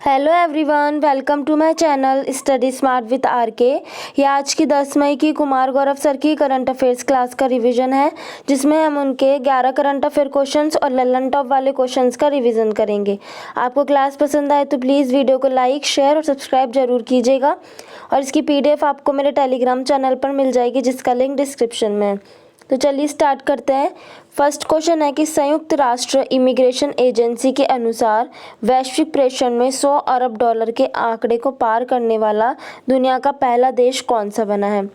Hello everyone, welcome to my channel study smart with RK. ये आज की 10 मई की कुमार गौरव सर की करंट अफेयर्स क्लास का रिवीजन है, जिसमें हम उनके 11 करंट अफेयर क्वेश्चंस और ललन टॉप वाले क्वेश्चंस का रिवीजन करेंगे। आपको क्लास पसंद आए तो प्लीज़ वीडियो को लाइक, शेयर और सब्सक्राइब जरूर कीजिएगा। और इसकी PDF आपको मेरे टेलीग्राम चैनल पर मिल जाएगी, जिसका लिंक डिस्क्रिप्शन में है। तो चलिए स्टार्ट करते हैं। फर्स्ट क्वेश्चन है कि संयुक्त राष्ट्र इमिग्रेशन एजेंसी के अनुसार वैश्विक प्रेषण में 100 अरब डॉलर के आंकड़े को पार करने वाला दुनिया का पहला देश कौन सा बना है।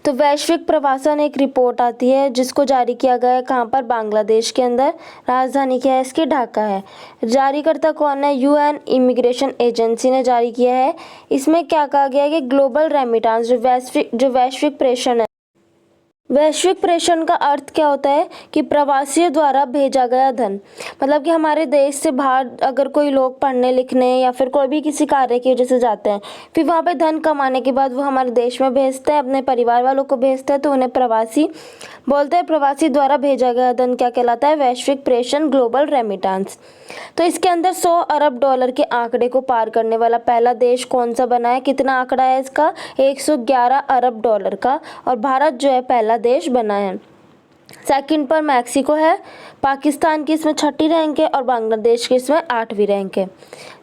तो वैश्विक प्रवासन एक रिपोर्ट आती है जिसको जारी किया गया है कहाँ पर, बांग्लादेश के अंदर। राजधानी क्या है इसकी, ढाका है। जारीकर्ता कौन है, UN इमिग्रेशन एजेंसी ने जारी किया है। इसमें क्या कहा गया है कि ग्लोबल रेमिटेंस जो वैश्विक प्रेषण है। वैश्विक प्रेषण का अर्थ क्या होता है कि प्रवासियों द्वारा भेजा गया धन, मतलब कि हमारे देश से बाहर अगर कोई लोग पढ़ने लिखने या फिर कोई भी किसी कार्य की वजह से जाते हैं, फिर वहाँ पे धन कमाने के बाद वो हमारे देश में भेजते हैं, अपने परिवार वालों को भेजते हैं, तो उन्हें प्रवासी बोलते हैं। प्रवासी द्वारा भेजा गया धन क्या कहलाता है, वैश्विक प्रेषण, ग्लोबल रेमिटेंस। तो इसके अंदर 100 अरब डॉलर के आंकड़े को पार करने वाला पहला देश कौन सा बना है। कितना आंकड़ा है इसका, 111 अरब डॉलर का, और भारत जो है पहला देश बना है। सेकंड पर मैक्सिको है, पाकिस्तान की इसमें 6ठी रैंक है और बांग्लादेश की इसमें 8वीं रैंक है।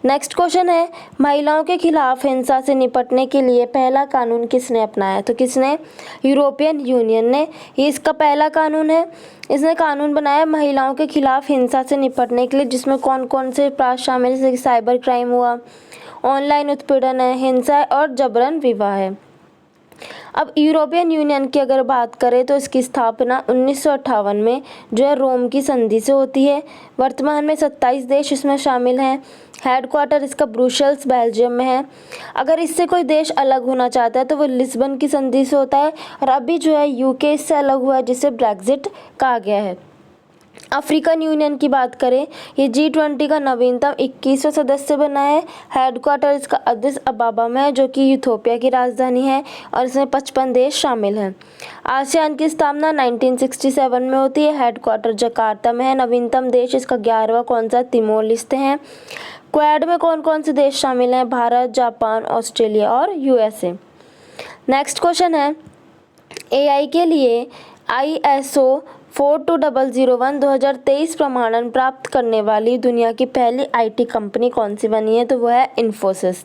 नेक्स्ट क्वेश्चन है, महिलाओं के खिलाफ हिंसा से निपटने के लिए पहला कानून किसने अपनाया। तो किसने, यूरोपियन यूनियन ने। ये इसका पहला कानून है। इसने कानून बनाया महिलाओं के खिलाफ हिंसा से निपटने के लिए, जिसमें कौन कौन से अपराध शामिल है, जैसे कि साइबर क्राइम हुआ, ऑनलाइन उत्पीड़न है, हिंसा है और जबरन विवाह है। अब यूरोपियन यूनियन की अगर बात करें तो इसकी स्थापना 1958 में जो है रोम की संधि से होती है। वर्तमान में 27 देश इसमें शामिल हैं। हेडक्वार्टर इसका ब्रुसेल्स बेल्जियम में है। अगर इससे कोई देश अलग होना चाहता है तो वो लिस्बन की संधि से होता है, और अभी जो है UK इससे अलग हुआ है, जिसे ब्रेक्जिट कहा गया है। अफ्रीकन यूनियन की बात करें, ये G20 का नवीनतम 21वां सदस्य बना है। हेडक्वार्टर इसका अदिस अबाबा में है, जो कि यूथोपिया की राजधानी है, और इसमें 55 देश शामिल हैं। आसियान की स्थापना 1967 में होती है। हेडक्वार्टर जकार्ता में है। नवीनतम देश इसका 11वां कौन सा, तिमोर लेस्ते हैं। क्वाड में कौन कौन से देश शामिल हैं, भारत, जापान, ऑस्ट्रेलिया और USA। नेक्स्ट क्वेश्चन है, AI के लिए ISO 42001 2023 प्रमाणन प्राप्त करने वाली दुनिया की पहली IT कंपनी कौन सी बनी है। तो वो है इन्फोसिस।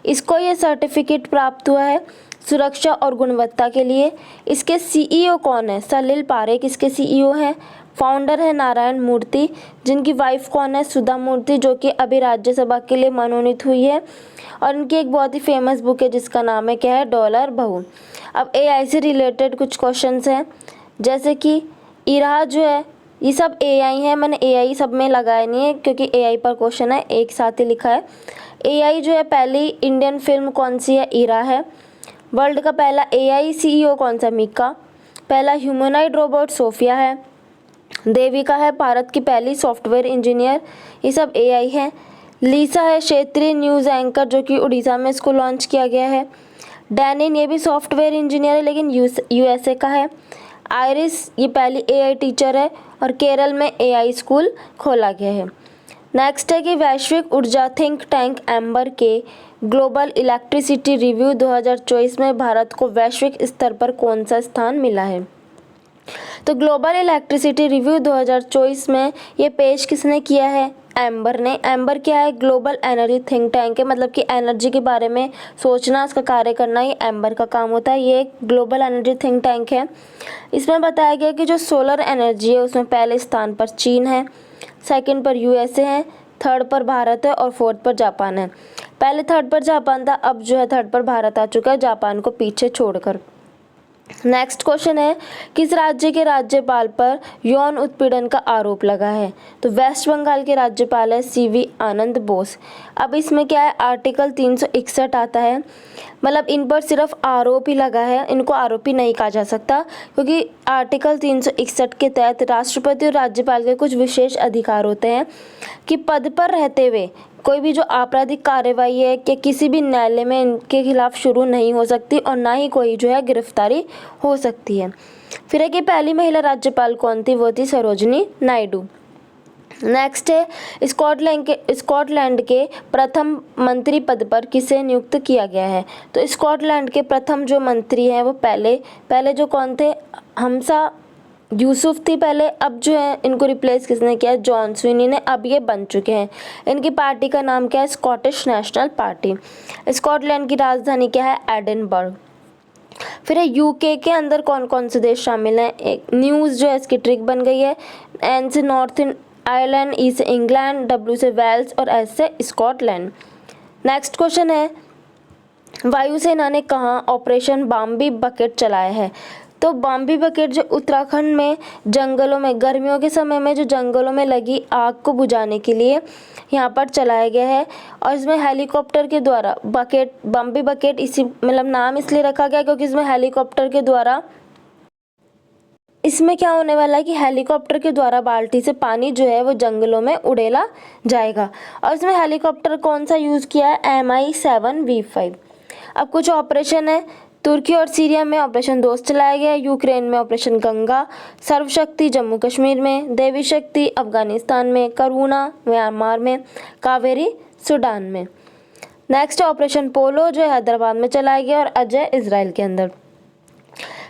इसको ये सर्टिफिकेट प्राप्त हुआ है सुरक्षा और गुणवत्ता के लिए। इसके CEO कौन है, सलिल पारेख इसके CEO हैं। फाउंडर है नारायण मूर्ति, जिनकी वाइफ कौन है, सुधा मूर्ति, जो कि अभी राज्यसभा के लिए मनोनीत हुई है। और इनकी एक बहुत ही फेमस बुक है जिसका नाम है क्या है, डॉलर बहू। अब AI से रिलेटेड कुछ क्वेश्चंस हैं, जैसे कि इराह जो है, ये सब AI है। मैंने AI सब में लगाया नहीं है क्योंकि AI पर क्वेश्चन है, एक साथ ही लिखा है। AI जो है, पहली इंडियन फिल्म कौन सी है, इराह है। वर्ल्ड का पहला AI CEO कौन सा, मीका। पहला ह्यूमनॉइड रोबोट सोफिया है। देविका है भारत की पहली सॉफ्टवेयर इंजीनियर। ये सब AI है। लीसा है क्षेत्रीय न्यूज़ एंकर, जो कि उड़ीसा में इसको लॉन्च किया गया है। डैनिन ये भी सॉफ्टवेयर इंजीनियर है लेकिन USA का है। आयरिस ये पहली AI टीचर है, और केरल में AI स्कूल खोला गया है। नेक्स्ट है कि वैश्विक ऊर्जा थिंक टैंक एम्बर के ग्लोबल इलेक्ट्रिसिटी रिव्यू 2024 में भारत को वैश्विक स्तर पर कौन सा स्थान मिला है। तो ग्लोबल इलेक्ट्रिसिटी रिव्यू 2024 में ये पेश किसने किया है, एम्बर ने। एम्बर क्या है, ग्लोबल एनर्जी थिंक टैंक है, मतलब कि एनर्जी के बारे में सोचना, उसका कार्य करना, ये एम्बर का काम होता है। ये एक ग्लोबल एनर्जी थिंक टैंक है। इसमें बताया गया कि जो सोलर एनर्जी है उसमें पहले स्थान पर चीन है, सेकंड पर USA है, थर्ड पर भारत है और फोर्थ पर जापान है। पहले थर्ड पर जापान था, अब जो है थर्ड पर भारत आ चुका है, जापान को पीछे छोड़कर। नेक्स्ट क्वेश्चन है, किस राज्य के राज्यपाल पर यौन उत्पीड़न का आरोप लगा है। तो वेस्ट बंगाल के राज्यपाल है CV आनंद बोस। अब इसमें क्या है, आर्टिकल 361 आता है, मतलब इन पर सिर्फ आरोप ही लगा है, इनको आरोपी नहीं कहा जा सकता, क्योंकि आर्टिकल 361 के तहत राष्ट्रपति और राज्यपाल के कुछ विशेष अधिकार होते हैं कि पद पर रहते हुए कोई भी जो आपराधिक कार्रवाई है कि किसी भी न्यायालय में इनके खिलाफ शुरू नहीं हो सकती, और ना ही कोई जो है गिरफ्तारी हो सकती है। फिर है कि पहली महिला राज्यपाल कौन थी, वो थी सरोजनी नायडू। नेक्स्ट है स्कॉटलैंड के प्रथम मंत्री पद पर किसे नियुक्त किया गया है। तो स्कॉटलैंड के प्रथम जो मंत्री हैं वो पहले जो कौन थे, हमसा यूसुफ थी पहले, अब जो है इनको रिप्लेस किसने किया, जॉन स्विनी ने, अब ये बन चुके हैं। इनकी पार्टी का नाम क्या है, स्कॉटिश नेशनल पार्टी। स्कॉटलैंड की राजधानी क्या है, एडिनबर्ग। फिर है यूके के अंदर कौन कौन से देश शामिल हैं। एक न्यूज़ जो है इसकी ट्रिक बन गई है। एन से नॉर्थ आयरलैंड, ई से इंग्लैंड, डब्ल्यू से वेल्स और एस से स्कॉटलैंड। नेक्स्ट क्वेश्चन है वायुसेना ने कहाँ ऑपरेशन बॉम्बी बकेट चलाया है। तो बॉम्बी बकेट जो उत्तराखंड में जंगलों में गर्मियों के समय में जो जंगलों में लगी आग को बुझाने के लिए यहाँ पर चलाया गया है। और इसमें हेलीकॉप्टर के द्वारा बॉम्बी बकेट इसी मतलब नाम इसलिए रखा गया क्योंकि इसमें हेलीकॉप्टर के द्वारा इसमें क्या होने वाला है कि हेलीकॉप्टर के द्वारा बाल्टी से पानी जो है वो जंगलों में उड़ेला जाएगा। और इसमें हेलीकॉप्टर कौन सा यूज़ किया है, MI-7V5। अब कुछ ऑपरेशन है। तुर्की और सीरिया में ऑपरेशन दोस्त चलाया गया, यूक्रेन में ऑपरेशन गंगा, सर्वशक्ति जम्मू कश्मीर में, देवी शक्ति अफगानिस्तान में, करुणा म्यांमार में, कावेरी सूडान में। नेक्स्ट ऑपरेशन पोलो जो है हैदराबाद में चलाया गया और अजय इजराइल के अंदर।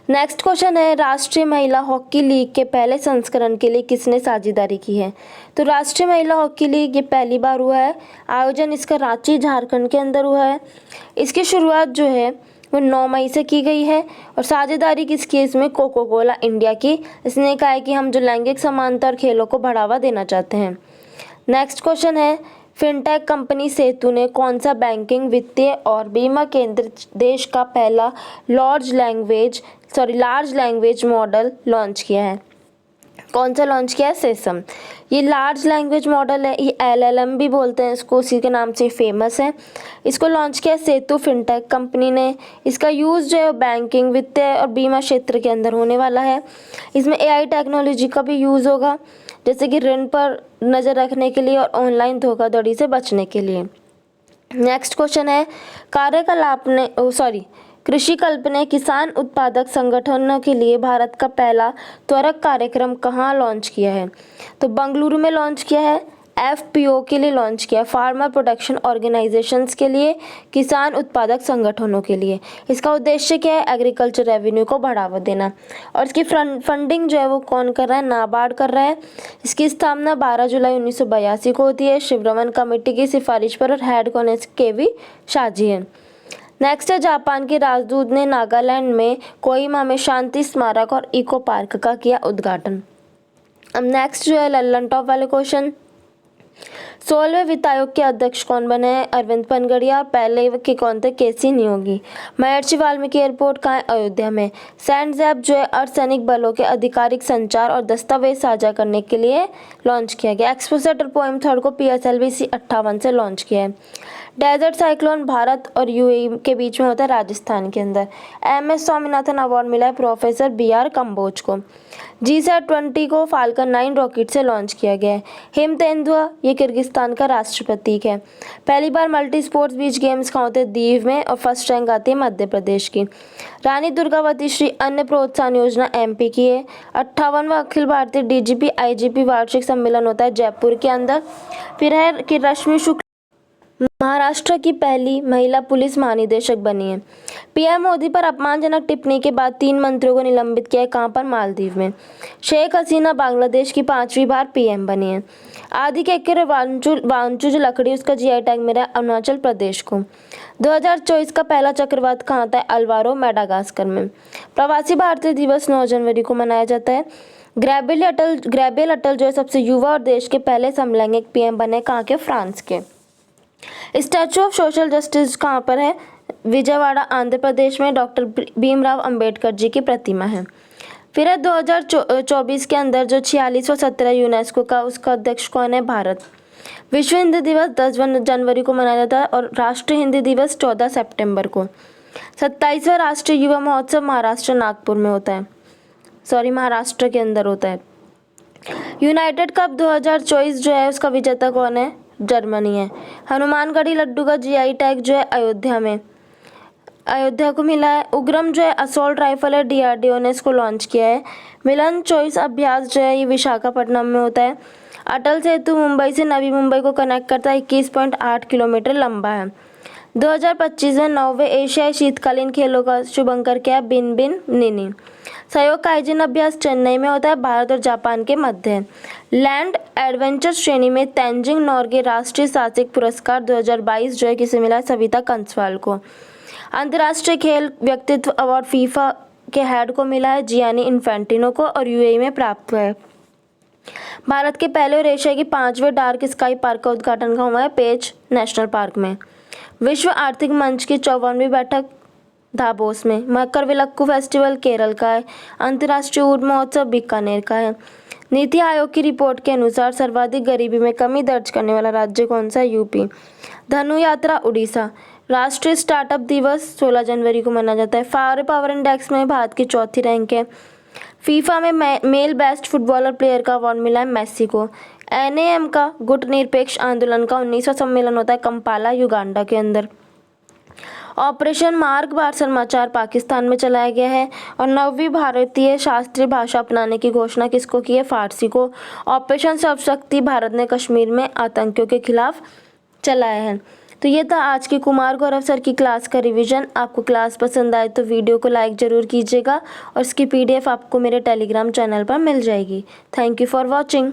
नेक्स्ट क्वेश्चन है राष्ट्रीय महिला हॉकी लीग के पहले संस्करण के लिए किसने साझेदारी की है। तो राष्ट्रीय महिला हॉकी लीग ये पहली बार हुआ है। आयोजन इसका रांची झारखंड के अंदर हुआ है। इसकी शुरुआत जो है वो 9 मई से की गई है। और साझेदारी किसकी, इसमें कोको कोला इंडिया की। इसने कहा है कि हम जो लैंगिक समानता और खेलों को बढ़ावा देना चाहते हैं। नेक्स्ट क्वेश्चन है फिनटेक कंपनी सेतु ने कौन सा बैंकिंग, वित्तीय और बीमा केंद्र देश का पहला लार्ज लैंग्वेज मॉडल लॉन्च किया है। कौन सा लॉन्च किया है, सेसम। ये लार्ज लैंग्वेज मॉडल है, ये LLM भी बोलते हैं इसको, उसी के नाम से फेमस है। इसको लॉन्च किया सेतु फिनटेक कंपनी ने। इसका यूज़ जो है बैंकिंग, वित्तीय और बीमा क्षेत्र के अंदर होने वाला है। इसमें AI टेक्नोलॉजी का भी यूज़ होगा, जैसे कि ऋण पर नज़र रखने के लिए और ऑनलाइन धोखाधड़ी से बचने के लिए। नेक्स्ट क्वेश्चन है कृषि कल्प ने किसान उत्पादक संगठनों के लिए भारत का पहला त्वरक कार्यक्रम कहाँ लॉन्च किया है। तो बेंगलुरु में लॉन्च किया है। FPO के लिए लॉन्च किया, फार्मर प्रोडक्शन ऑर्गेनाइजेशंस के लिए, किसान उत्पादक संगठनों के लिए। इसका उद्देश्य क्या है, एग्रीकल्चर रेवेन्यू को बढ़ावा देना। और इसकी फंडिंग जो है वो कौन कर रहा है, नाबार्ड कर रहा है। इसकी स्थापना 12 जुलाई 1982 को होती है शिवरमन कमेटी की सिफारिश पर और हेड कौन है, KV शाहजी है। नेक्स्ट है जापान के राजदूत ने नागालैंड में कोहिमा में शांति स्मारक और इको पार्क का किया उद्घाटन। अब नेक्स्ट जो है लल्लन टॉप वाले क्वेश्चन, 16वें वित्त आयोग के अध्यक्ष कौन बने हैं, अरविंद पनगड़िया। पहले के कौन थे, KC नियोगी। महर्षि वाल्मीकि एयरपोर्ट कहाँ है, अयोध्या में। सैंडज़ैप जो है अर्धसैनिक बलों के आधिकारिक संचार और दस्तावेज साझा करने के लिए लॉन्च किया गया। एक्सपोसेटर पोएम 3 को PSLV C58 से लॉन्च किया है। डेजर्ट साइक्लोन भारत और UAE के बीच में होता है, राजस्थान के अंदर। MS स्वामीनाथन अवार्ड मिला है प्रोफेसर BR कंबोज को। GSAT-20 को फाल्कन 9 रॉकेट से लॉन्च किया गया है। हेमतेंदुआ ये किर्गिस्तान का राष्ट्र प्रतीक है। पहली बार मल्टी स्पोर्ट्स बीच गेम्स कहाँ होते हैं, दीव में, और फर्स्ट रैंक आती है मध्य प्रदेश की। रानी दुर्गावती श्री अन्न प्रोत्साहन योजना MP की है। 58वां अखिल भारतीय DGP IGP वार्षिक सम्मेलन होता है जयपुर के अंदर। फिर है कि रश्मि शुक्ल महाराष्ट्र की पहली महिला पुलिस महानिदेशक बनी है। PM मोदी पर अपमानजनक टिप्पणी के बाद 3 मंत्रियों को निलंबित किया है, कहाँ पर, मालदीव में। शेख हसीना बांग्लादेश की 5वीं बार PM बनी है। आदि के वांचू जो लकड़ी उसका GI टैग मिला है अरुणाचल प्रदेश को। 2024 का पहला चक्रवात कहाँ आता है, अल्वारो मेडागास्कर में। प्रवासी भारतीय दिवस 9 जनवरी को मनाया जाता है। ग्रैबियल अटल जो है सबसे युवा और देश के पहले समलैंगिक PM बने, कहाँ के, फ्रांस के। स्टैचू ऑफ सोशल जस्टिस कहाँ पर है, विजयवाड़ा आंध्र प्रदेश में। डॉक्टर भीमराव अंबेडकर जी की प्रतिमा है। फिर है 2024 के अंदर जो 46वां सत्र है यूनेस्को का, उसका अध्यक्ष कौन है, भारत। विश्व हिंदी दिवस 10 जनवरी को मनाया जाता है और राष्ट्रीय हिंदी दिवस 14 सितंबर को। 27वां राष्ट्रीय युवा महोत्सव महाराष्ट्र नागपुर में होता है, महाराष्ट्र के अंदर होता है। यूनाइटेड कप 2024 जो है उसका विजेता कौन है, जर्मनी है। हनुमानगढ़ी लड्डू का GI टैग जो है अयोध्या को मिला है। उग्रम जो है असॉल्ट राइफल है, DRDO ने इसको लॉन्च किया है। मिलन चॉइस अभ्यास जो है ये विशाखापट्टनम में होता है। अटल सेतु मुंबई से नवी मुंबई को कनेक्ट करता है, 21.8 किलोमीटर लंबा है। 2025 में 9वें एशियाई शीतकालीन खेलों का शुभारंभ किया बिन बिन निनी। सहयोग काइजिन अभ्यास चेन्नई में होता है, भारत और जापान के मध्य। लैंड एडवेंचर श्रेणी में तेंजिंग नोर्गे राष्ट्रीय साहसिक पुरस्कार 2022 जो है किसे मिला है? सविता कंसवाल को। अंतर्राष्ट्रीय खेल व्यक्तित्व अवार्ड फीफा के हेड को मिला है, जियानी इन्फेंटिनो को, और यूएई में प्राप्त हुआ है। भारत के पहले और एशिया के 5वें डार्क स्काई पार्क का उद्घाटन हुआ है पेच नेशनल पार्क में। विश्व आर्थिक मंच की 54वीं बैठक दावोस में। मकरविलक्कू फेस्टिवल केरल का है। अंतर्राष्ट्रीय ऊर्ट महोत्सव बीकानेर का है। नीति आयोग की रिपोर्ट के अनुसार सर्वाधिक गरीबी में कमी दर्ज करने वाला राज्य कौन सा? यूपी। धनु यात्रा उड़ीसा। राष्ट्रीय स्टार्टअप दिवस 16 जनवरी को मनाया जाता है। फायर पावर इंडेक्स में भारत की चौथी रैंक है। फीफा में मेल बेस्ट फुटबॉलर प्लेयर का अवार्ड मिला है मेसी को। एनएएम का गुट निरपेक्ष आंदोलन का 19वां सम्मेलन होता है कंपाला, युगांडा के अंदर। ऑपरेशन मार्ग बार समाचार पाकिस्तान में चलाया गया है। और 9वीं भारतीय शास्त्रीय भाषा अपनाने की घोषणा किसको की है? फारसी को। ऑपरेशन सर्वशक्ति भारत ने कश्मीर में आतंकियों के खिलाफ चलाया है। तो ये था आज की कुमार गौरव सर की क्लास का रिवीजन। आपको क्लास पसंद आए तो वीडियो को लाइक ज़रूर कीजिएगा और इसकी PDF आपको मेरे टेलीग्राम चैनल पर मिल जाएगी। Thank you for watching.